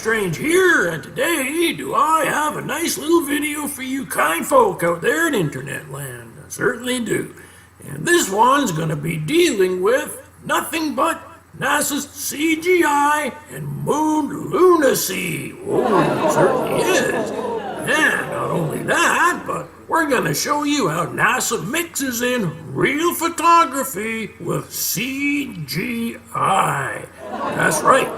Strange here, and today do I have a nice little video for you kind folk out there in internet land. I certainly do. And this one's gonna be dealing with nothing but NASA's CGI and moon lunacy. Oh, it certainly is. And not only that, but we're gonna show you how NASA mixes in real photography with CGI. That's right.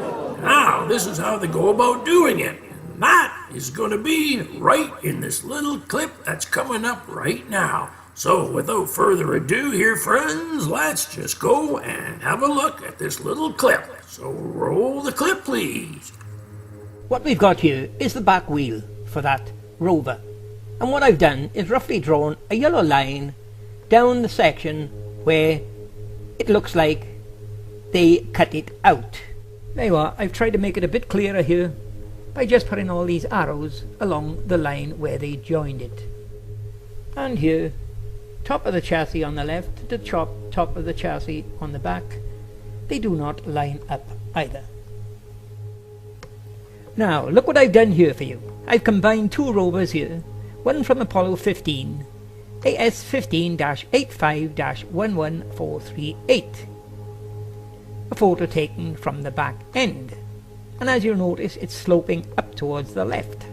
Now, this is how they go about doing it. And that is going to be right in this little clip that's coming up right now. So, without further ado here, friends, let's just go and have a look at this little clip. So, roll the clip, please. What we've got here is the back wheel for that Rover. And what I've done is roughly drawn a yellow line down the section where it looks like they cut it out. There you are. I've tried to make it a bit clearer here by just putting all these arrows along the line where they joined it. And here, top of the chassis on the left, the top of the chassis on the back, they do not line up either. Now, look what I've done here for you. I've combined two rovers here, one from Apollo 15, AS15-85-11438. A photo taken from the back end, and as you'll notice, it's sloping up towards the left.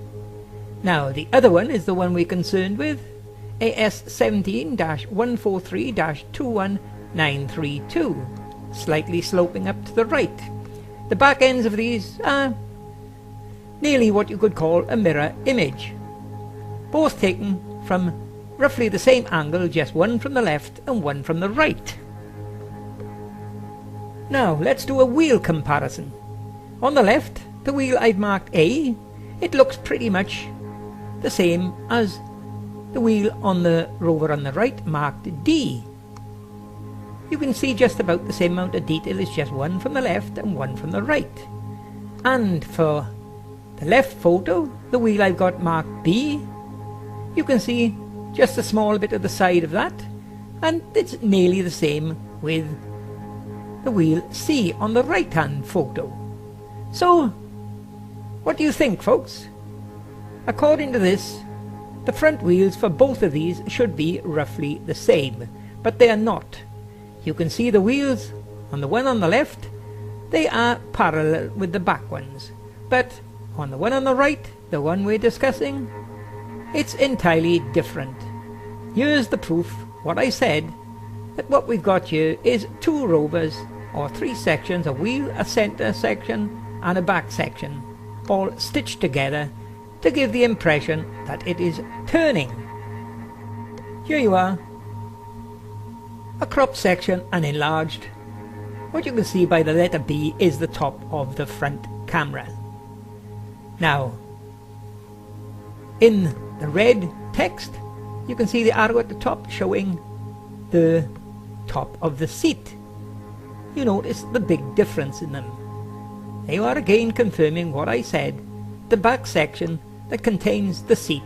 Now the other one is the one we're concerned with, AS17-143-21932, slightly sloping up to the right. The back ends of these are nearly what you could call a mirror image, both taken from roughly the same angle, just one from the left and one from the right. Now let's do a wheel comparison. On the left, the wheel I've marked A, it looks pretty much the same as the wheel on the Rover on the right marked D. You can see just about the same amount of detail, it's just one from the left and one from the right. And for the left photo, the wheel I've got marked B, you can see just a small bit of the side of that, and it's nearly the same with the wheel C on the right hand photo. So what do you think, folks? According to this, the front wheels for both of these should be roughly the same, but they are not. You can see the wheels on the one on the left, they are parallel with the back ones, but on the one on the right, the one we're discussing, it's entirely different. Here's the proof, what I said, that what we've got here is two rovers, or three sections, a wheel, a center section and a back section, all stitched together to give the impression that it is turning. Here you are, a cropped section and enlarged. What you can see by the letter B is the top of the front camera. Now, in the red text, you can see the arrow at the top showing the top of the seat. You notice the big difference in them. There you are again confirming what I said. The back section that contains the seat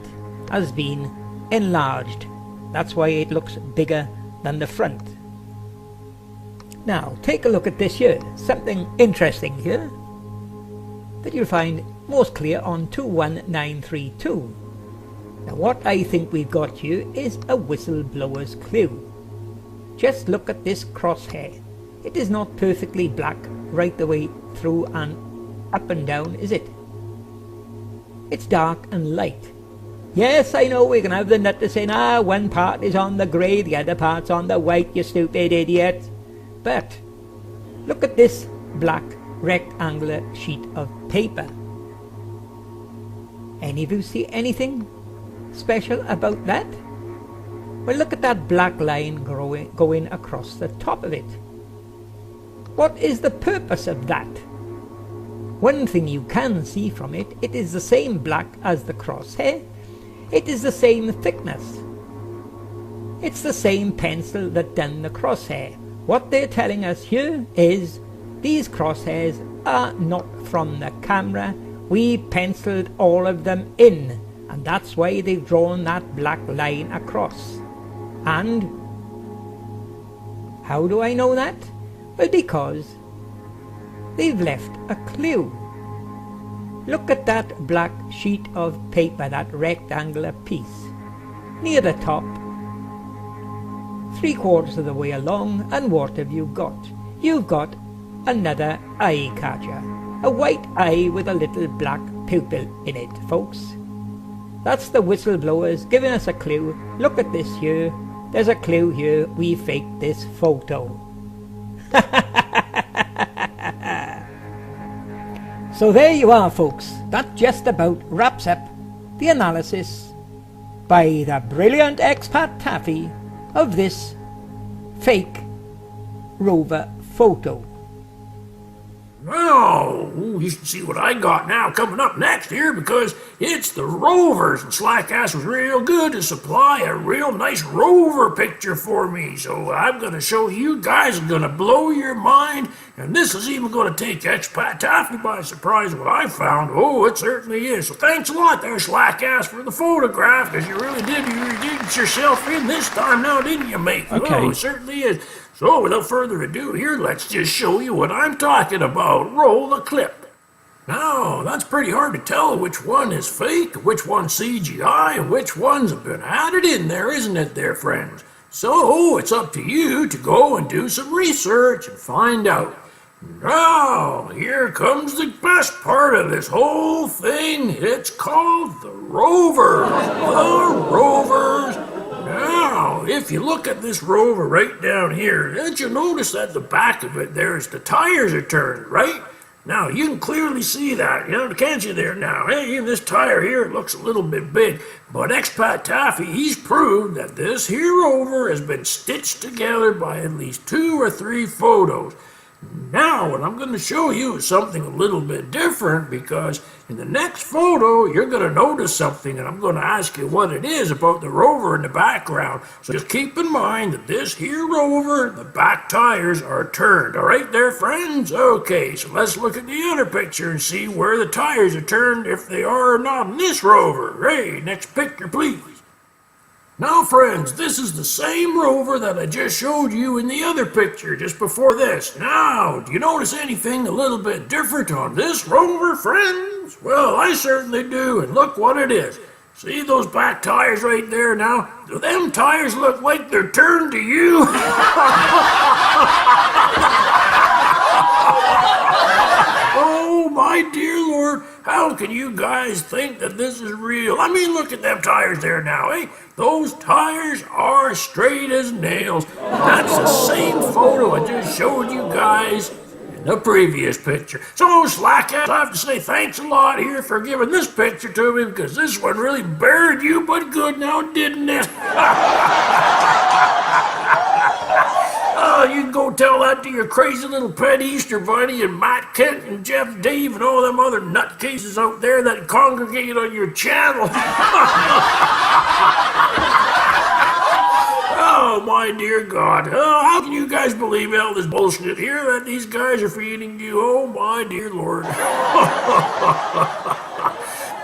has been enlarged. That's why it looks bigger than the front. Now take a look at this here. Something interesting here that you'll find most clear on 21932. Now what I think we've got here is a whistleblower's clue. Just look at this crosshair. It is not perfectly black right the way through and up and down, is it? It's dark and light. Yes, I know we can have the nut to say, one part is on the grey, the other part's on the white, you stupid idiot. But look at this black rectangular sheet of paper. Any of you see anything special about that? Well, look at that black line going across the top of it. What is the purpose of that? One thing you can see from it, it is the same black as the crosshair. It is the same thickness. It's the same pencil that done the crosshair. What they're telling us here is these crosshairs are not from the camera. We penciled all of them in, and that's why they've drawn that black line across. And how do I know that? Well, because they've left a clue. Look at that black sheet of paper, that rectangular piece. Near the top, 3/4 of the way along, and what have you got? You've got another eye catcher. A white eye with a little black pupil in it, folks. That's the whistleblowers giving us a clue. Look at this here. There's a clue here. We faked this photo. So there you are, folks. That just about wraps up the analysis by the brilliant expat Taffy of this fake Rover photo. Oh, you should see what I got now coming up next here, because it's the Rovers, and Slackass was real good to supply a real nice Rover picture for me. So I'm going to show you guys, it's going to blow your mind, and this is even going to take Expat Taffy by surprise what I found. Oh, it certainly is. So thanks a lot there, Slackass, for the photograph, because you really did yourself in this time now, didn't you, mate? Okay. Oh, it certainly is. So, without further ado here, let's just show you what I'm talking about. Roll the clip. Now, that's pretty hard to tell which one is fake, which one's CGI, and which ones have been added in there, isn't it there, friends? So, it's up to you to go and do some research and find out. Now, here comes the best part of this whole thing. It's called the Rover. The Rovers. Now, if you look at this Rover right down here, don't you notice that the back of it there's the tires are turned, right? Now, you can clearly see that, can't you there now? Hey, this tire here looks a little bit big, but Expat Taffy, he's proved that this here Rover has been stitched together by at least 2 or 3 photos. Now, what I'm going to show you is something a little bit different, because in the next photo, you're going to notice something, and I'm going to ask you what it is about the Rover in the background. So just keep in mind that this here Rover, the back tires are turned. All right there, friends? Okay, so let's look at the other picture and see where the tires are turned, if they are or not in this Rover. Hey, next picture, please. Now, friends, this is the same Rover that I just showed you in the other picture just before this. Now, do you notice anything a little bit different on this Rover, friends? Well, I certainly do, and look what it is. See those back tires right there now? Do them tires look like they're turned to you? Oh, my dear Lord, how can you guys think that this is real? I mean, look at them tires there now, eh? Those tires are straight as nails. That's the same photo I just showed you guys in the previous picture. So, Slackass, I have to say thanks a lot here for giving this picture to me, because this one really buried you but good now, didn't it? Oh, you can go tell that to your crazy little pet Easter Bunny and Matt Kent and Jeff Dave and all them other nutcases out there that congregate on your channel. Oh, my dear God. Oh, how can you guys believe all this bullshit here that these guys are feeding you? Oh, my dear Lord.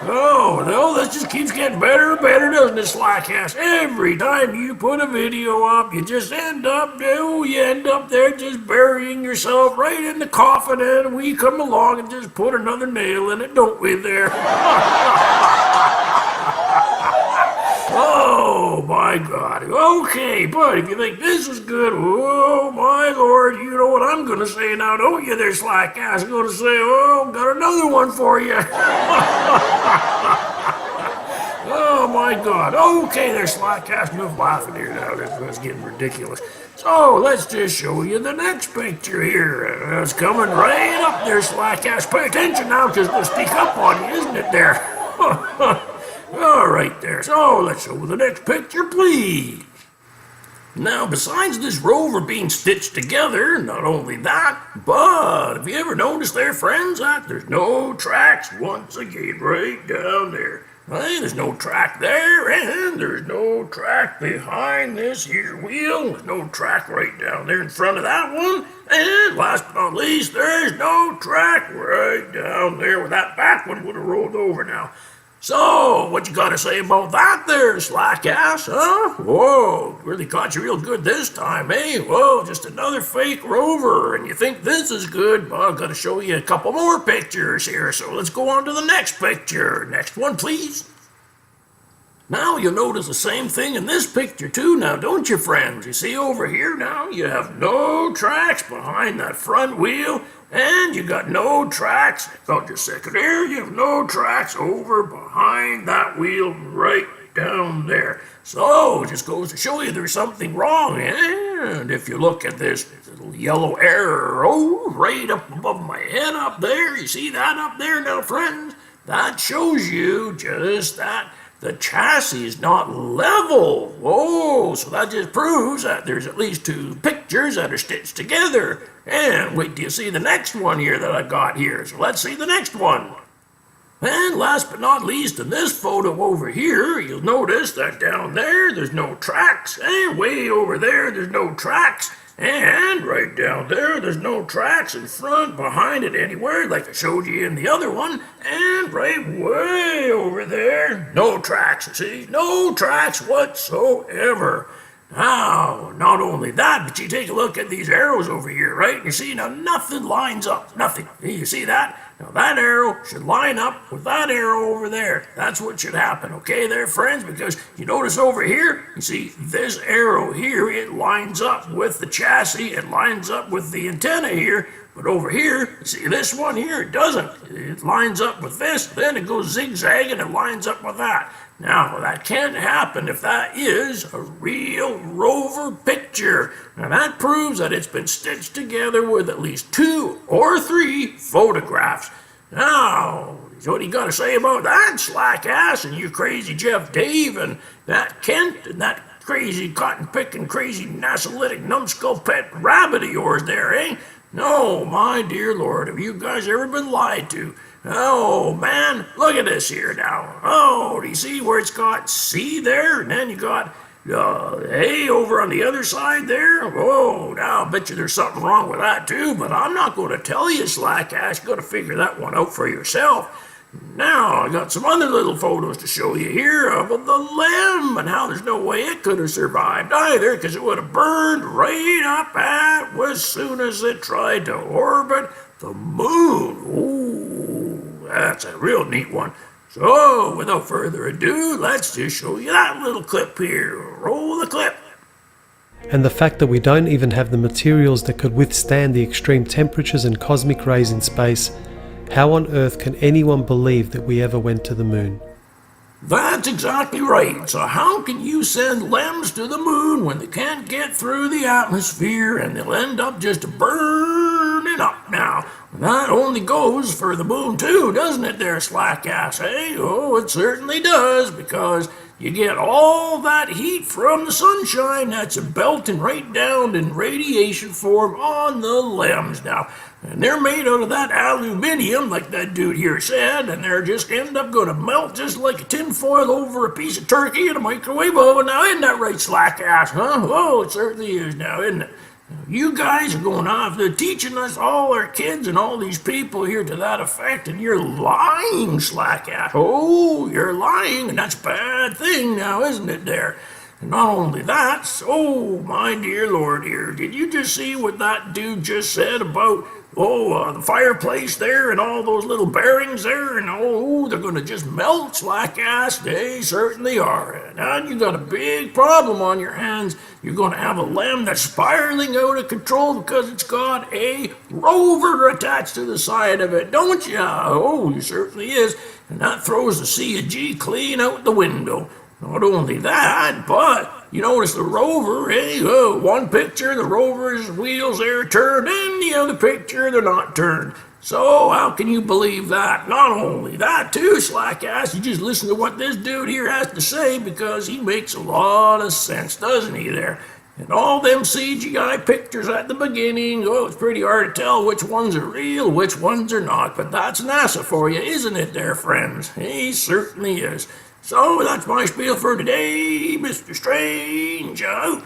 Oh, no, this just keeps getting better and better, doesn't it, Slackass? Every time you put a video up, you just end up there just burying yourself right in the coffin, and we come along and just put another nail in it, don't we there? Oh, my God. Okay, but if you think this is good, oh, my Lord, you know what I'm going to say now, don't you there, Slackass? I'm going to say, oh, got another one for you. Oh, my God. Okay there, Slackass. Enough laughing here now. That's getting ridiculous. So, let's just show you the next picture here. It's coming right up there, Slackass. Pay attention now, because it'll sneak up on you, isn't it there? All right there. So, let's show the next picture, please. Now, besides this Rover being stitched together, not only that, but have you ever noticed there, friends, that there's no tracks once again right down there? Hey, there's no track there, and there's no track behind this here wheel. There's no track right down there in front of that one. And last but not least, there's no track right down there where that back one would have rolled over now. So, what you gotta say about that there, slack ass, huh? Whoa, really caught you real good this time, eh? Whoa, just another fake Rover, and you think this is good? Well, I've gotta show you a couple more pictures here, so let's go on to the next picture. Next one, please. Now you'll notice the same thing in this picture too now, don't you, friends? You see over here now, you have no tracks behind that front wheel, and you got no tracks, hold your second here, you have no tracks over behind that wheel right down there. So, it just goes to show you there's something wrong, and if you look at this little yellow arrow right up above my head up there, you see that up there now, friends? That shows you just that the chassis is not level. Whoa, so that just proves that there's at least two pictures that are stitched together. And wait till you see the next one here that I got here. So let's see the next one. And last but not least, in this photo over here, you'll notice that down there, there's no tracks. And way over there, there's no tracks. And right down there, there's no tracks in front, behind it, anywhere, like I showed you in the other one. And right way over there, no tracks, you see? No tracks whatsoever. Now, not only that, but you take a look at these arrows over here, right? You see, now nothing lines up, nothing. You see that? Now that arrow should line up with that arrow over there. That's what should happen, okay there, friends? Because you notice over here, you see this arrow here, it lines up with the chassis, it lines up with the antenna here. But over here, you see this one here, it doesn't. It lines up with this, then it goes zigzagging and lines up with that. Now, that can't happen if that is a real Rover picture. Now, that proves that it's been stitched together with at least 2 or 3 photographs. Now, what do you got to say about that, slack ass, and you crazy Jeff Dave, and that Kent, and that crazy cotton-picking, crazy nasolytic numbskull pet rabbit of yours there, eh? No, my dear Lord, have you guys ever been lied to? Oh, man, look at this here now. Oh, do you see where it's got C there? And then you got A over on the other side there? Oh, now I bet you there's something wrong with that too, but I'm not going to tell you, slack ass. You've got to figure that one out for yourself. Now, I got some other little photos to show you here of the limb and how there's no way it could have survived either, because it would have burned right up at as soon as it tried to orbit the moon. Ooh, that's a real neat one. So, without further ado, let's just show you that little clip here. Roll the clip. And the fact that we don't even have the materials that could withstand the extreme temperatures and cosmic rays in space, how on earth can anyone believe that we ever went to the moon? That's exactly right. So how can you send LEMs to the moon when they can't get through the atmosphere and they'll end up just burning up? Now, that only goes for the moon too, doesn't it there, slack ass, eh? Oh, it certainly does, because you get all that heat from the sunshine that's belting right down in radiation form on the LEMs. Now, and they're made out of that aluminium, like that dude here said, and they're just end up going to melt just like a tin foil over a piece of turkey in a microwave oven. Now, isn't that right, slack ass, huh? Oh, it certainly is now, isn't it? You guys are going off there teaching us, all our kids and all these people here, to that effect, and you're lying, slack ass. Oh, you're lying, and that's a bad thing now, isn't it there? And not only that, oh, my dear Lord here, did you just see what that dude just said about, the fireplace there and all those little bearings there, and they're going to just melt, slack ass? They certainly are. And you got a big problem on your hands. You're going to have a LEM that's spiraling out of control because it's got a Rover attached to the side of it, don't you? Oh, you certainly is. And that throws the C of G clean out the window. Not only that, but you notice the Rover, one picture, the Rover's wheels are turned, and the other picture, they're not turned. So how can you believe that? Not only that too, slack ass, you just listen to what this dude here has to say, because he makes a lot of sense, doesn't he there? And all them CGI pictures at the beginning, it's pretty hard to tell which ones are real, which ones are not. But that's NASA for you, isn't it there, friends? He certainly is. So that's my spiel for today, Mr. Strange out.